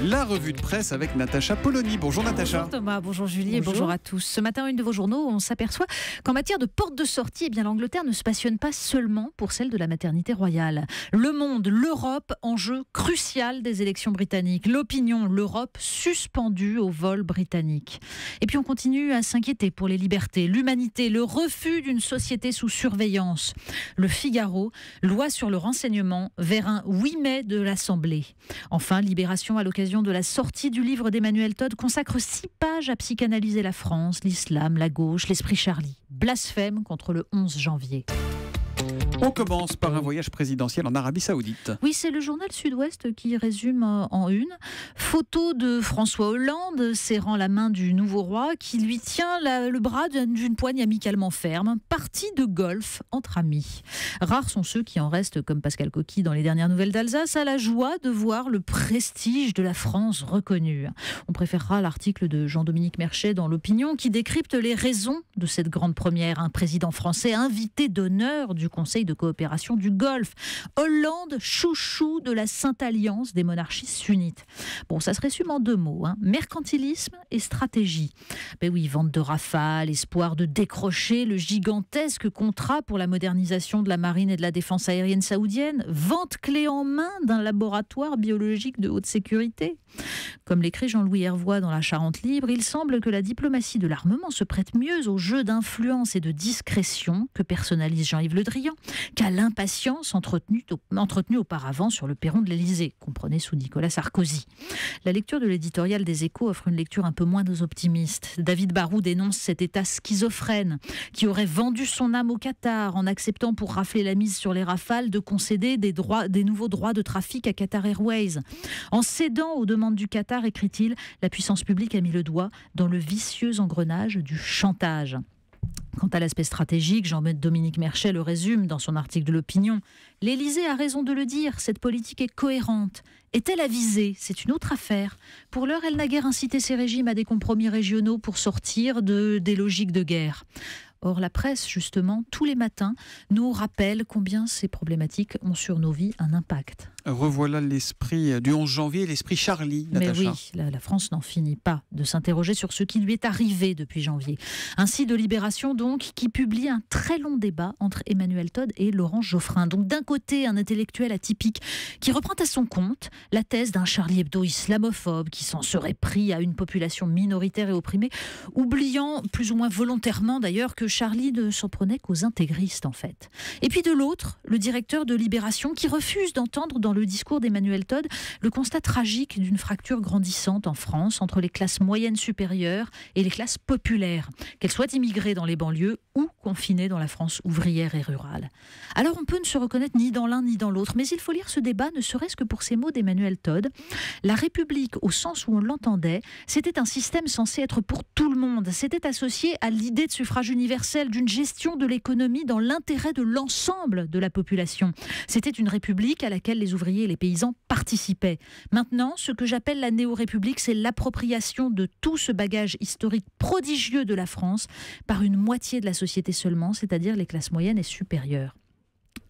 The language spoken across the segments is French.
La revue de presse avec Natacha Polony. Bonjour Natacha. Bonjour Thomas, bonjour Julie et bonjour à tous. Ce matin, une de vos journaux, on s'aperçoit qu'en matière de porte de sortie, eh bien, l'Angleterre ne se passionne pas seulement pour celle de la maternité royale. Le monde, l'Europe, enjeu crucial des élections britanniques. L'opinion, l'Europe suspendue au vol britannique. Et puis on continue à s'inquiéter pour les libertés, l'humanité, le refus d'une société sous surveillance. Le Figaro, loi sur le renseignement vers un 8 mai de l'Assemblée. Enfin, Libération à l'occasion de la sortie du livre d'Emmanuel Todd consacre 6 pages à psychanalyser la France, l'islam, la gauche, l'esprit Charlie. Blasphème contre le 11 janvier. On commence par un voyage présidentiel en Arabie Saoudite. Oui, c'est le journal Sud-Ouest qui résume en une. Photo de François Hollande serrant la main du nouveau roi qui lui tient le bras d'une poigne amicalement ferme. Partie de golf entre amis. Rares sont ceux qui en restent, comme Pascal Coquy dans les dernières nouvelles d'Alsace, à la joie de voir le prestige de la France reconnu. On préférera l'article de Jean-Dominique Merchet dans l'Opinion qui décrypte les raisons de cette grande première. Un président français invité d'honneur du Conseil de coopération du Golfe. Hollande, chouchou de la Sainte Alliance des monarchies sunnites. Bon, ça se résume en 2 mots. Mercantilisme et stratégie. Ben oui, vente de Rafale, espoir de décrocher le gigantesque contrat pour la modernisation de la marine et de la défense aérienne saoudienne. Vente clé en main d'un laboratoire biologique de haute sécurité. Comme l'écrit Jean-Louis Hervois dans La Charente Libre, il semble que la diplomatie de l'armement se prête mieux au jeu d'influence et de discrétion que personnalise Jean-Yves Le Drian, qu'à l'impatience entretenue auparavant sur le perron de l'Élysée, comprenez sous Nicolas Sarkozy. La lecture de l'éditorial des Échos offre une lecture un peu moins optimiste. David Barrault dénonce cet État schizophrène qui aurait vendu son âme au Qatar en acceptant pour rafler la mise sur les Rafales de concéder des nouveaux droits de trafic à Qatar Airways. En cédant aux demandes du Qatar, écrit-il, la puissance publique a mis le doigt dans le vicieux engrenage du chantage. Quant à l'aspect stratégique, Jean-Dominique Merchet le résume dans son article de l'Opinion. L'Élysée a raison de le dire, cette politique est cohérente. Est-elle avisée ? C'est une autre affaire. Pour l'heure, elle n'a guère incité ces régimes à des compromis régionaux pour sortir des logiques de guerre. Or, la presse, justement, tous les matins, nous rappelle combien ces problématiques ont sur nos vies un impact. Revoilà l'esprit du 11 janvier, l'esprit Charlie, Natacha. Mais oui, la France n'en finit pas de s'interroger sur ce qui lui est arrivé depuis janvier. Ainsi de Libération, donc, qui publie un très long débat entre Emmanuel Todd et Laurent Geoffrin. Donc, d'un côté, un intellectuel atypique qui reprend à son compte la thèse d'un Charlie Hebdo islamophobe qui s'en serait pris à une population minoritaire et opprimée, oubliant plus ou moins volontairement d'ailleurs que Charlie ne s'en prenait qu'aux intégristes en fait. Et puis de l'autre, le directeur de Libération qui refuse d'entendre dans le discours d'Emmanuel Todd le constat tragique d'une fracture grandissante en France entre les classes moyennes supérieures et les classes populaires, qu'elles soient immigrées dans les banlieues ou confinées dans la France ouvrière et rurale. Alors on peut ne se reconnaître ni dans l'un ni dans l'autre, mais il faut lire ce débat ne serait-ce que pour ces mots d'Emmanuel Todd. La République, au sens où on l'entendait, c'était un système censé être pour tout le monde. C'était associé à l'idée de suffrage universel, d'une gestion de l'économie dans l'intérêt de l'ensemble de la population. C'était une république à laquelle les ouvriers et les paysans participaient. Maintenant, ce que j'appelle la néo-république, c'est l'appropriation de tout ce bagage historique prodigieux de la France par une moitié de la société seulement, c'est-à-dire les classes moyennes et supérieures.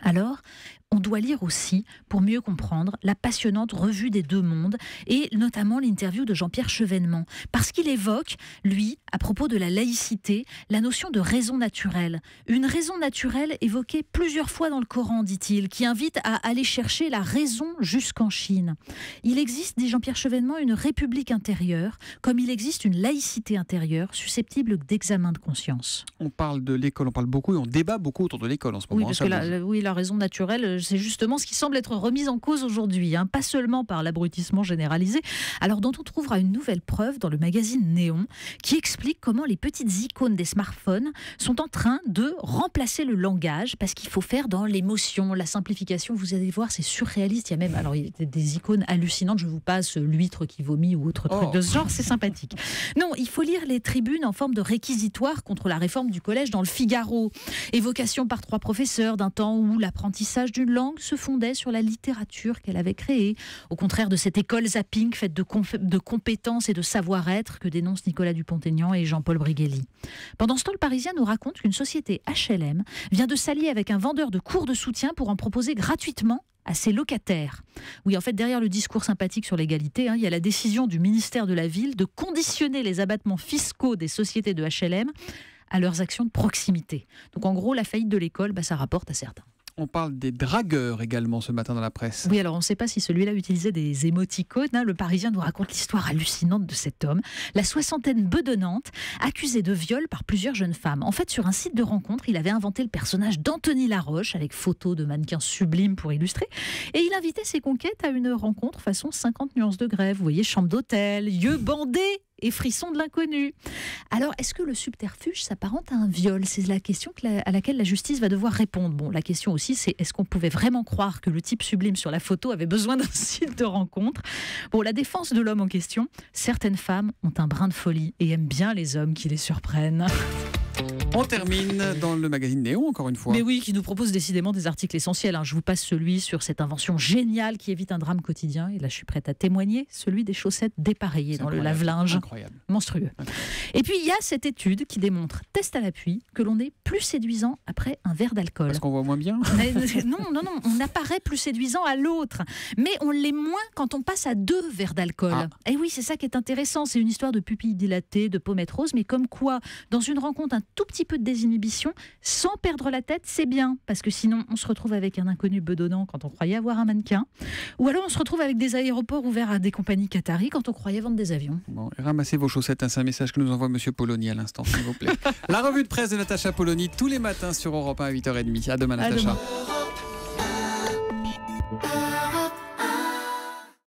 Alors, on doit lire aussi, pour mieux comprendre, la passionnante revue des 2 mondes et notamment l'interview de Jean-Pierre Chevènement. Parce qu'il évoque, lui, à propos de la laïcité, la notion de raison naturelle. Une raison naturelle évoquée plusieurs fois dans le Coran, dit-il, qui invite à aller chercher la raison jusqu'en Chine. Il existe, dit Jean-Pierre Chevènement, une république intérieure, comme il existe une laïcité intérieure, susceptible d'examen de conscience. On parle de l'école, on parle beaucoup et on débat beaucoup autour de l'école en ce moment. Oui, parce que la raison naturelle, c'est justement ce qui semble être remis en cause aujourd'hui, pas seulement par l'abrutissement généralisé, alors dont on trouvera une nouvelle preuve dans le magazine Néon, qui explique comment les petites icônes des smartphones sont en train de remplacer le langage, parce qu'il faut faire dans l'émotion, la simplification. Vous allez voir, c'est surréaliste. Il y a même des icônes hallucinantes. Je vous passe l'huître qui vomit ou autre truc de ce genre, c'est sympathique. Non, il faut lire les tribunes en forme de réquisitoire contre la réforme du collège dans le Figaro. Évocation par 3 professeurs d'un temps où l'apprentissage d'une langue se fondait sur la littérature qu'elle avait créée, au contraire de cette école zapping faite de compétences et de savoir-être que dénoncent Nicolas Dupont-Aignan et Jean-Paul Brigelli. Pendant ce temps, le Parisien nous raconte qu'une société HLM vient de s'allier avec un vendeur de cours de soutien pour en proposer gratuitement à ses locataires. Oui, en fait, derrière le discours sympathique sur l'égalité, il y a la décision du ministère de la Ville de conditionner les abattements fiscaux des sociétés de HLM à leurs actions de proximité. Donc en gros, la faillite de l'école, ça rapporte à certains. On parle des dragueurs également ce matin dans la presse. Oui, alors on ne sait pas si celui-là utilisait des émoticônes. Le Parisien nous raconte l'histoire hallucinante de cet homme, la soixantaine bedonnante, accusé de viol par plusieurs jeunes femmes. En fait, sur un site de rencontre, il avait inventé le personnage d'Anthony Laroche, avec photos de mannequins sublimes pour illustrer. Et il invitait ses conquêtes à une rencontre façon 50 nuances de grève. Vous voyez, chambre d'hôtel, yeux bandés et frissons de l'inconnu. Alors, est-ce que le subterfuge s'apparente à un viol? C'est la question à laquelle la justice va devoir répondre. Bon, la question aussi, c'est est-ce qu'on pouvait vraiment croire que le type sublime sur la photo avait besoin d'un site de rencontre? Bon, la défense de l'homme en question, certaines femmes ont un brin de folie et aiment bien les hommes qui les surprennent. On termine dans le magazine Néo, encore une fois. Mais oui, qui nous propose décidément des articles essentiels. Je vous passe celui sur cette invention géniale qui évite un drame quotidien. Et là, je suis prête à témoigner, celui des chaussettes dépareillées dans le lave-linge. Incroyable. Monstrueux. Et puis, il y a cette étude qui démontre, test à l'appui, que l'on est plus séduisant après un verre d'alcool. Parce qu'on voit moins bien? Non, on apparaît plus séduisant à l'autre. Mais on l'est moins quand on passe à 2 verres d'alcool. Et oui, c'est ça qui est intéressant. C'est une histoire de pupilles dilatées, de pommettes roses, mais comme quoi, dans une rencontre, un tout petit peu de désinhibition, sans perdre la tête, c'est bien. Parce que sinon, on se retrouve avec un inconnu bedonnant quand on croyait avoir un mannequin. Ou alors, on se retrouve avec des aéroports ouverts à des compagnies qataries quand on croyait vendre des avions. Bon, ramassez vos chaussettes, c'est un message que nous envoie Monsieur Polony à l'instant, s'il vous plaît. La revue de presse de Natacha Polony, tous les matins sur Europe 1 à 8h30. À demain, Natacha.